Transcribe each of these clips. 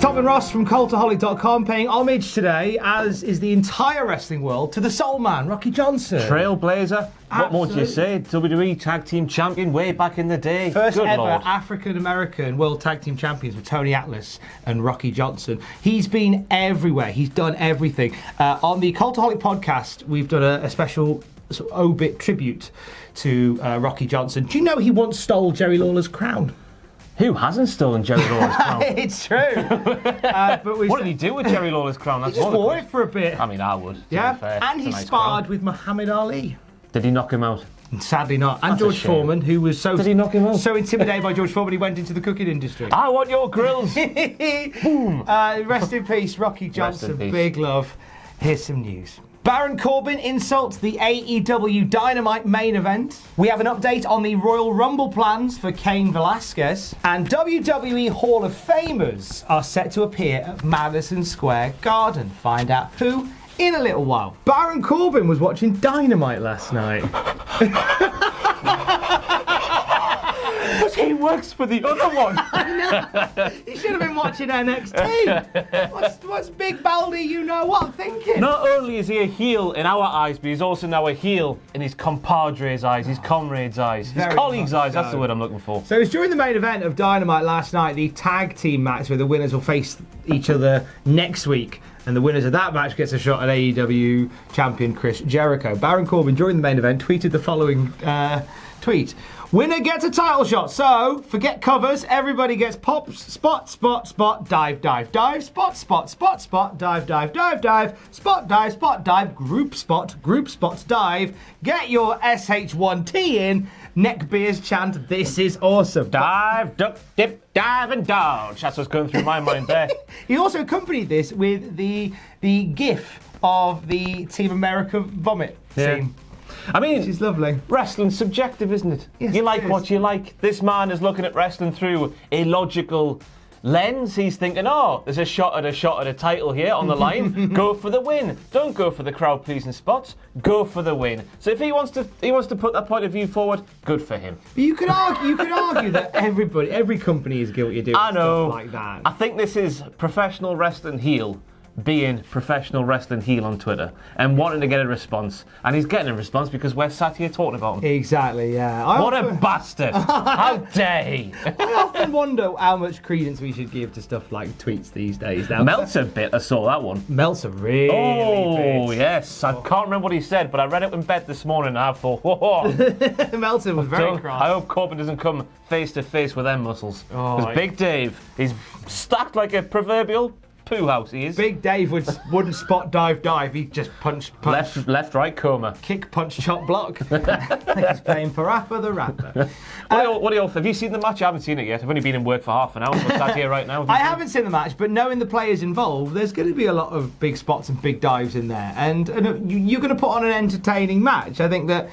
Tom and Ross from Cultaholic.com paying homage today, as is the entire wrestling world, to the Soul Man, Rocky Johnson. Trailblazer. What more do you say? WWE Tag Team Champion way back in the day. First Good ever Lord. African-American World Tag Team Champions with Tony Atlas and Rocky Johnson. He's been everywhere. He's done everything. On the Cultaholic podcast, we've done a special sort of obit tribute to Rocky Johnson. Do you know he once stole Jerry Lawler's crown? Who hasn't stolen Jerry Lawler's crown? It's true. But What did he do with Jerry Lawler's crown? That's he just wore it for a bit. I mean, I would. Yeah, Fair. and he sparred with Muhammad Ali. Did he knock him out? Sadly not. And That's a George shame. Foreman, who was so Did he knock him out? so intimidated by George Foreman, he went into the cooking industry. I want your grills. Boom. Rest in peace, Rocky Johnson. peace. Big love. Here's some news. Baron Corbin insults the AEW Dynamite main event. We have an update on the Royal Rumble plans for Cain Velasquez. And WWE Hall of Famers are set to appear at Madison Square Garden. Find out who in a little while. Baron Corbin was watching Dynamite last night. But he works for the other one. I know. He should have been watching NXT. What's Big Baldy, you know what, thinking? Not only is he a heel in our eyes, but he's also now a heel in his compadre's eyes, his comrades' eyes, his Very colleagues' much eyes. That's so. the word I'm looking for. So it was during the main event of Dynamite last night, the tag team match where the winners will face each other next week. And the winners of that match gets a shot at AEW champion Chris Jericho. Baron Corbin, during the main event, tweeted the following tweet. Winner gets a title shot, so forget covers, everybody gets pops, spot, spot, spot, dive, dive, dive, spot, spot, spot, spot, dive, dive, dive, dive, spot, dive, group spot, dive, get your SH1T in, neck beers chant, this is awesome. Dive, duck, dip, dive and dodge. That's what's going through my mind there. He also accompanied this with the gif of the Team America vomit scene. I mean, Which is lovely. wrestling's subjective, isn't it? Yes, you it like is. what you like. This man is looking at wrestling through a logical lens. He's thinking, oh, there's a shot at a title here on the line. Go for the win. Don't go for the crowd pleasing spots. Go for the win. So if he wants to put that point of view forward, good for him. But you could argue that every company is guilty of doing I know. stuff like that. I think this is professional wrestling heel being professional wrestling heel on Twitter and wanting to get a response. And he's getting a response because we're sat here talking about him. Exactly, yeah. What a bastard! How dare he! I often wonder how much credence we should give to stuff like tweets these days. Now, Meltzer bit, I saw that one. Meltzer really Oh, bit. yes. I can't remember what he said, but I read it in bed this morning and I thought, whoa. Meltzer was very cross. I hope Corbin doesn't come face to face with them muscles. Oh, Because Big Dave, he's stacked like a proverbial poo house, he is. Big Dave wouldn't spot dive. He'd just punch. Left, right, coma. Kick, punch, chop, block. He's playing Parappa the Rapper. What do you have you seen the match? I haven't seen it yet. I've only been in work for half an hour, so I'm sat here right now. I haven't seen the match, but knowing the players involved, there's going to be a lot of big spots and big dives in there. And you're going to put on an entertaining match. I think that,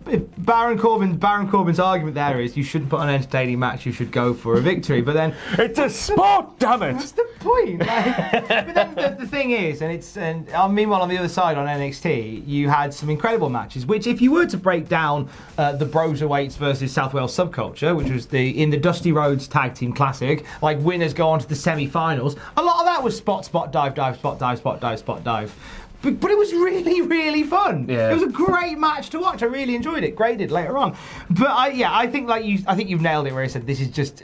if Baron Corbin's argument there is you shouldn't put on an entertaining match, you should go for a victory. But then It's a sport, damn that's it! the point. But then the thing is, meanwhile on the other side on NXT, you had some incredible matches. Which, if you were to break down the Broserweights versus South Wales Subculture, which was in the Dusty Rhodes Tag Team Classic, like winners go on to the semi-finals. A lot of that was spot, dive, spot, dive, spot, dive, spot, dive. But it was really, really fun. Yeah. It was a great match to watch. I really enjoyed it. Graded later on. But I think you've nailed it where he said this is just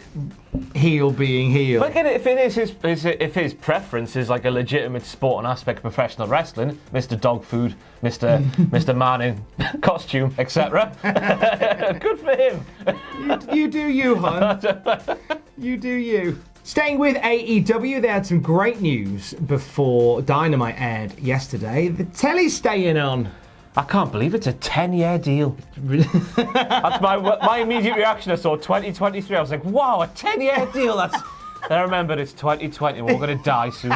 heel being heel. But again, if his preference is like a legitimate sport and aspect of professional wrestling, Mr. Dog Food, Mr. Man in costume, etc. Good for him. You do you, hon. You do you. Staying with AEW, they had some great news before Dynamite aired yesterday. The telly's staying on. I can't believe it's a 10-year deal. That's my immediate reaction. I saw 2023. I was like, wow, a 10-year deal. Then I remembered it's 2020 and we're going to die soon.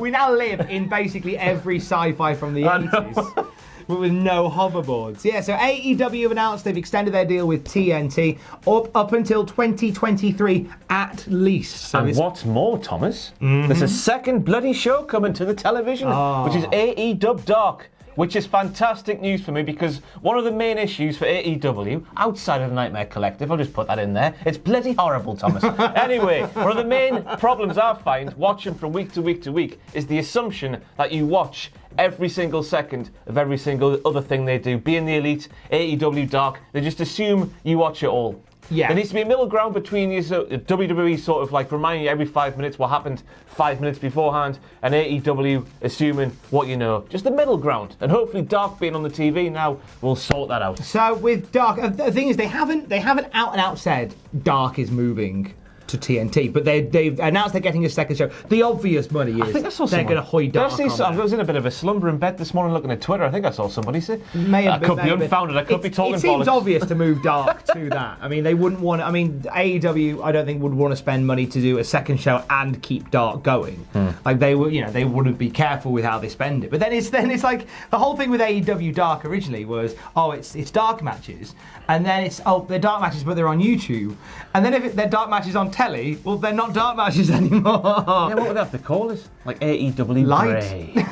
We now live in basically every sci-fi from the 80s. With no hoverboards. Yeah, so AEW have announced they've extended their deal with TNT up until 2023 at least. So And what's more, Thomas, there's a second bloody show coming to the television, which is AEW Dark, which is fantastic news for me because one of the main issues for AEW, outside of the Nightmare Collective, I'll just put that in there, it's bloody horrible, Thomas. Anyway, one of the main problems I find watching from week to week to week is the assumption that you watch every single second of every single other thing they do. Being the Elite, AEW Dark, they just assume you watch it all. Yeah. There needs to be a middle ground between you. So WWE sort of like reminding you every 5 minutes what happened 5 minutes beforehand, and AEW assuming what you know. Just the middle ground. And hopefully Dark being on the TV now will sort that out. So with Dark, the thing is they haven't out and out said Dark is moving to TNT, but they've announced they're getting a second show. The obvious money is I think I saw they're going to hoy Dark I was in a bit of a slumber in bed this morning looking at Twitter. I think I saw somebody say. I could be unfounded. I could be talking It seems bollocks. obvious to move Dark to that. I mean, they wouldn't want. I mean, AEW, I don't think would want to spend money to do a second show and keep Dark going. Like they would, they wouldn't be careful with how they spend it. But then it's like the whole thing with AEW Dark originally was, it's Dark matches, and then they're Dark matches, but they're on YouTube, and then if they're Dark matches on telly, well, they're not Dark matches anymore. Yeah, what would they have to call it? Like AEW Light. Grey.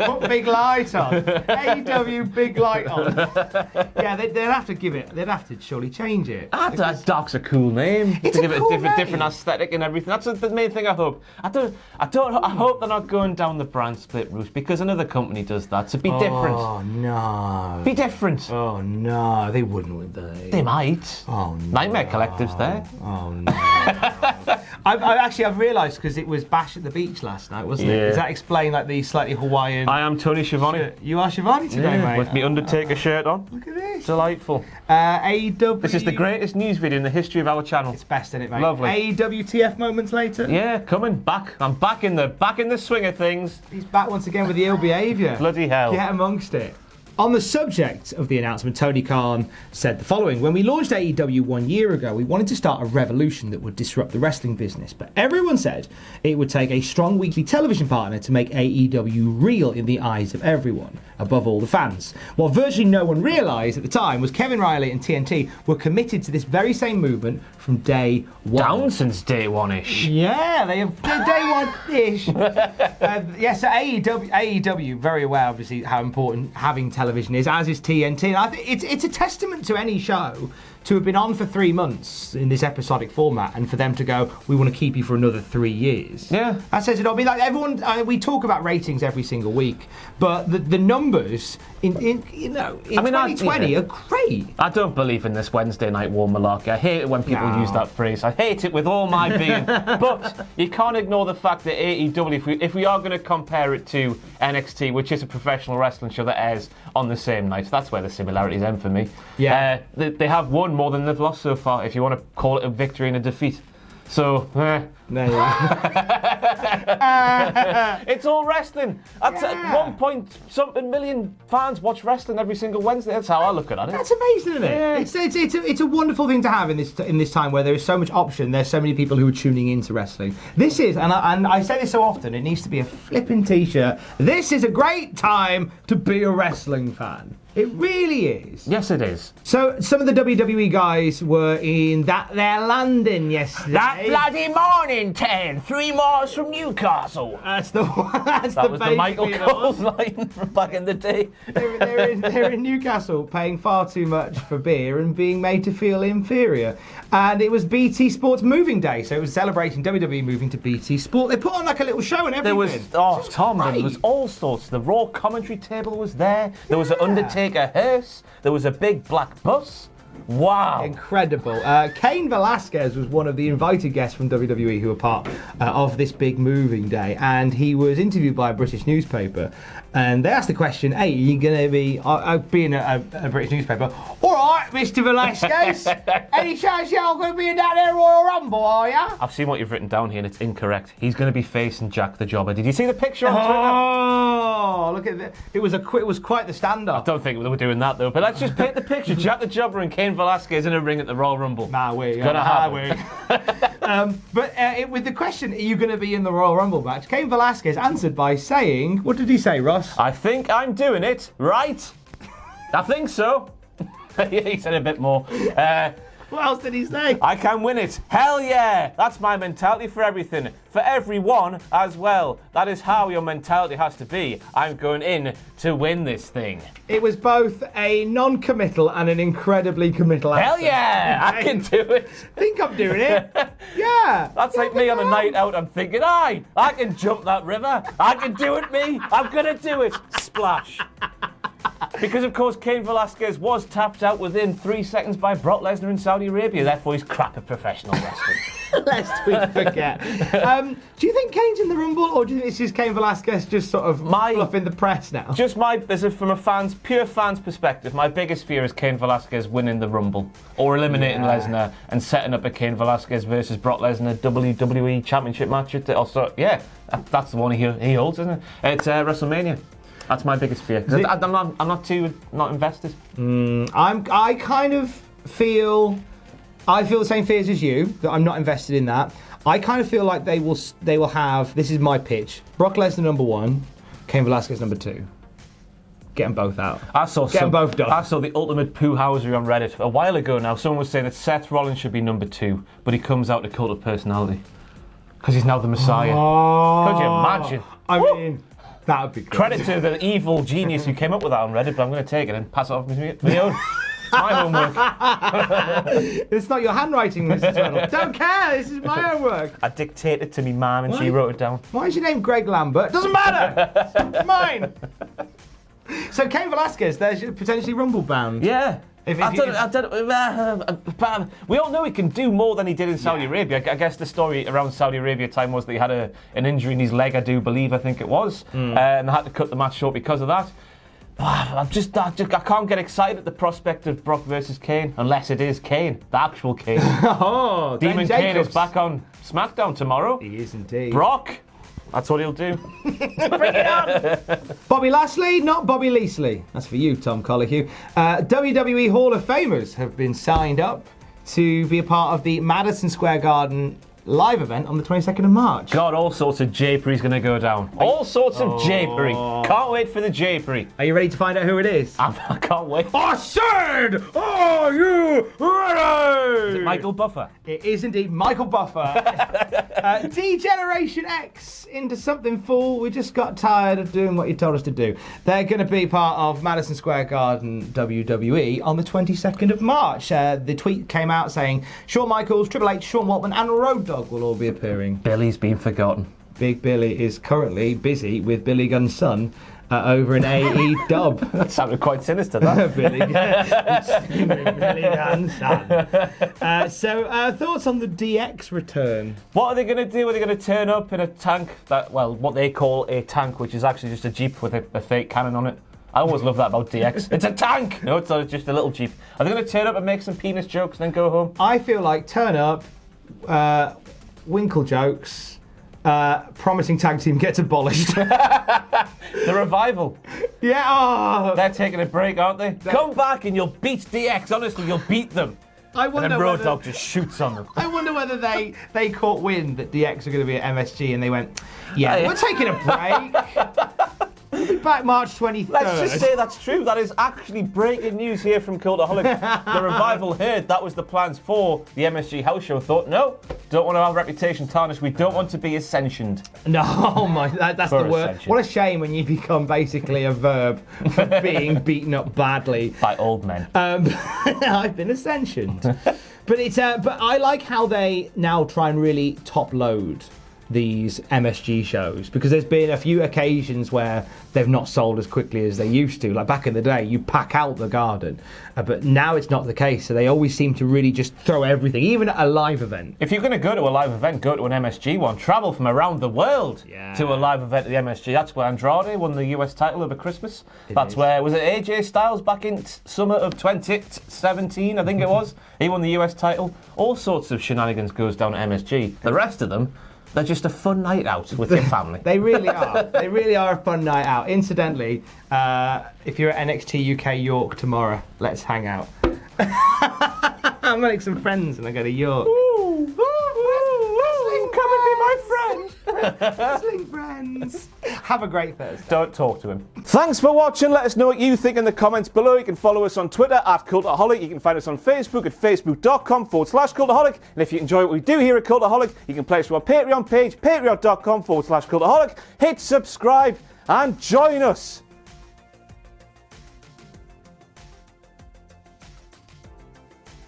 Put big light on. AEW big light on. Yeah, they'd have to give it. They'd have to surely change it. Dark's a cool name. It's to a give it cool a different name. aesthetic and everything. That's the main thing I hope. I hope they're not going down the brand split route because another company does that. So be different. Oh no. Be different. Oh no, they wouldn't, would they? They might. Oh no. Nightmare Collective's there. Oh no. I've realised because it was Bash at the Beach last night, wasn't it? Yeah. Does that explain like the slightly Hawaiian? I am Tony Schiavone. You are Shivani today, mate. With me Undertaker shirt on. Look at this. Delightful. AEW. This is the greatest news video in the history of our channel. It's best, isn't it, mate? Lovely. AEWTF moments later. Yeah, coming back. I'm back in the swing of things. He's back once again with the ill behaviour. Bloody hell. Get amongst it. On the subject of the announcement, Tony Khan said the following: when we launched AEW 1 year ago, we wanted to start a revolution that would disrupt the wrestling business, but everyone said it would take a strong weekly television partner to make AEW real in the eyes of everyone, above all the fans. What virtually no one realised at the time was Kevin Riley and TNT were committed to this very same movement from day one. Down since day one-ish. Yeah, they have day one-ish. So AEW, very aware, obviously, how important having television is, as is TNT. And I think it's a testament to any show to have been on for 3 months in this episodic format and for them to go, we want to keep you for another 3 years. Yeah. That says it all. I mean, like everyone, we talk about ratings every single week, but the numbers in 2020 are great. I don't believe in this Wednesday night war malarkey. I hate it when people use that phrase. I hate it with all my being. But you can't ignore the fact that AEW, if we are going to compare it to NXT, which is a professional wrestling show that airs on the same night, that's where the similarities end for me. Yeah. They have won more than they've lost so far, if you want to call it a victory and a defeat. So, There you go. it's all wrestling. That's 1 million fans watch wrestling every single Wednesday. That's how I look at it. That's amazing, isn't it? Yeah. It's a wonderful thing to have in this time where there is so much option. There's so many people who are tuning into wrestling. This is, and I say this so often, it needs to be a flipping t-shirt. This is a great time to be a wrestling fan. It really is. Yes, it is. So some of the WWE guys were in their London yesterday. That bloody morning, 10, 3 miles from Newcastle. That's the one. That was the Michael Cole's line from back in the day. They're in Newcastle, paying far too much for beer and being made to feel inferior. And it was BT Sports Moving Day, so it was celebrating WWE moving to BT Sport. They put on like a little show and everything. There was all sorts. The Raw commentary table was there. There was an Undertaker hearse. There was a big black bus. Wow. Incredible. Cain Velasquez was one of the invited guests from WWE who were part of this big moving day, and he was interviewed by a British newspaper, and they asked the question, hey, are you going to be being a British newspaper? All right, Mr. Velasquez, any chance you're going to be in that there Royal Rumble, are you? I've seen what you've written down here and it's incorrect. He's going to be facing Jack the Jobber. Did you see the picture on Twitter? Oh, look at that. It was quite the standoff. I don't think they were doing that though, but let's just paint the picture. Jack the Jobber and Cain Velasquez in a ring at the Royal Rumble. Gonna happen. With the question, are you going to be in the Royal Rumble match? Cain Velasquez answered by saying, what did he say, Ross? I think I'm doing it right. I think so. Yeah, he said a bit more. What else did he say? I can win it. Hell yeah! That's my mentality for everything. For everyone as well. That is how your mentality has to be. I'm going in to win this thing. It was both a non-committal and an incredibly committal answer. Hell yeah! I can do it. I think I'm doing it. Yeah. That's like me on a night out. I'm thinking, I can jump that river. I can do it, me. I'm going to do it. Splash. Because, of course, Cain Velasquez was tapped out within 3 seconds by Brock Lesnar in Saudi Arabia. Therefore, he's crap at professional wrestling. Lest we forget. Do you think Kane's in the Rumble, or do you think it's just Cain Velasquez just sort of fluffing the press now? Just from a pure fan's perspective, my biggest fear is Cain Velasquez winning the Rumble or eliminating Lesnar and setting up a Cain Velasquez versus Brock Lesnar WWE Championship match. That's the one he holds, isn't it? It's WrestleMania. That's my biggest fear. I'm not invested. I feel the same fears as you, that I'm not invested in that. I kind of feel like they will have, this is my pitch, Brock Lesnar number 1, Cain Velasquez number 2. Get them both out. Get them both done. I saw the ultimate poo-housery on Reddit a while ago now. Someone was saying that Seth Rollins should be number 2, but he comes out to Cult of Personality. Because he's now the Messiah. Oh, could you imagine? I mean, that would be good. Credit to the evil genius who came up with that on Reddit, but I'm going to take it and pass it off my own. It's my homework. It's not your handwriting, Mrs. Reynolds. Don't care, this is my homework. I dictated to me mum and she wrote it down. Why is your name Greg Lambert? Doesn't matter! It's mine! So Cain Velasquez, there's potentially Rumble bound. Yeah. We all know he can do more than he did in Saudi Arabia. I guess the story around Saudi Arabia time was that he had an injury in his leg, I think it was, and they had to cut the match short because of that. I can't get excited at the prospect of Brock versus Cain, unless it is Cain, the actual Cain. Oh, Demon Cain is back on SmackDown tomorrow. He is indeed. Brock. That's what he'll do. Bring it on! Bobby Lashley, not Bobby Leasley. That's for you, Tom Colohue. WWE Hall of Famers have been signed up to be a part of the Madison Square Garden live event on the 22nd of March. God, all sorts of japery's going to go down. All sorts of japery. Can't wait for the japery. Are you ready to find out who it is? I can't wait. I said, are you ready? Is it Michael Buffer? It is indeed Michael Buffer. D-Generation X into something full. We just got tired of doing what you told us to do. They're going to be part of Madison Square Garden WWE on the 22nd of March. The tweet came out saying Shawn Michaels, Triple H, Sean Waltman and Road Dogg will all be appearing. Billy's been forgotten. Big Billy is currently busy with Billy Gunn's son over in AEW. That sounded quite sinister, that. Billy Gunn's son. So, thoughts on the DX return? What are they going to do? Are they going to turn up in a tank what they call a tank, which is actually just a Jeep with a fake cannon on it? I always love that about DX. It's a tank! No, it's not, it's just a little Jeep. Are they going to turn up and make some penis jokes and then go home? I feel like turn up, winkle jokes, promising tag team gets abolished. The Revival. Yeah, They're taking a break, aren't they? Come back and you'll beat DX. Honestly, you'll beat them. I wonder and then Road Dogg just shoots on them. I wonder whether they caught wind that DX are going to be at MSG and they went, yeah, we're taking a break. We'll be back March 23rd. Let's just say that's true. That is actually breaking news here from Cultaholic. The Revival heard that was the plans for the MSG house show. Thought, no, don't want to have a reputation tarnished. We don't want to be ascensioned. No, oh my, that's the word. What a shame when you become basically a verb for being beaten up badly. By old men. I've been ascensioned. But I like how they now try and really top load these MSG shows, because there's been a few occasions where they've not sold as quickly as they used to. Like back in the day, you pack out the garden, but now it's not the case. So they always seem to really just throw everything, even at a live event. If you're going to go to a live event, go to an MSG one. Travel from around the world to a live event at the MSG. That's where Andrade won the US title over Christmas. That's where, was it AJ Styles back in summer of 2017, I think it was? He won the US title. All sorts of shenanigans goes down at MSG. The rest of them, they're just a fun night out with your family. They really are. They really are a fun night out. Incidentally, if you're at NXT UK York tomorrow, let's hang out. I'll make some friends and I go to York. Wrestling, come and be my friend. Wrestling friends. Have a great Thursday. Don't talk to him. Thanks for watching. Let us know what you think in the comments below. You can follow us on Twitter at Cultaholic. You can find us on Facebook at facebook.com/Cultaholic. And if you enjoy what we do here at Cultaholic, you can play us to our Patreon page, patreon.com/Cultaholic. Hit subscribe and join us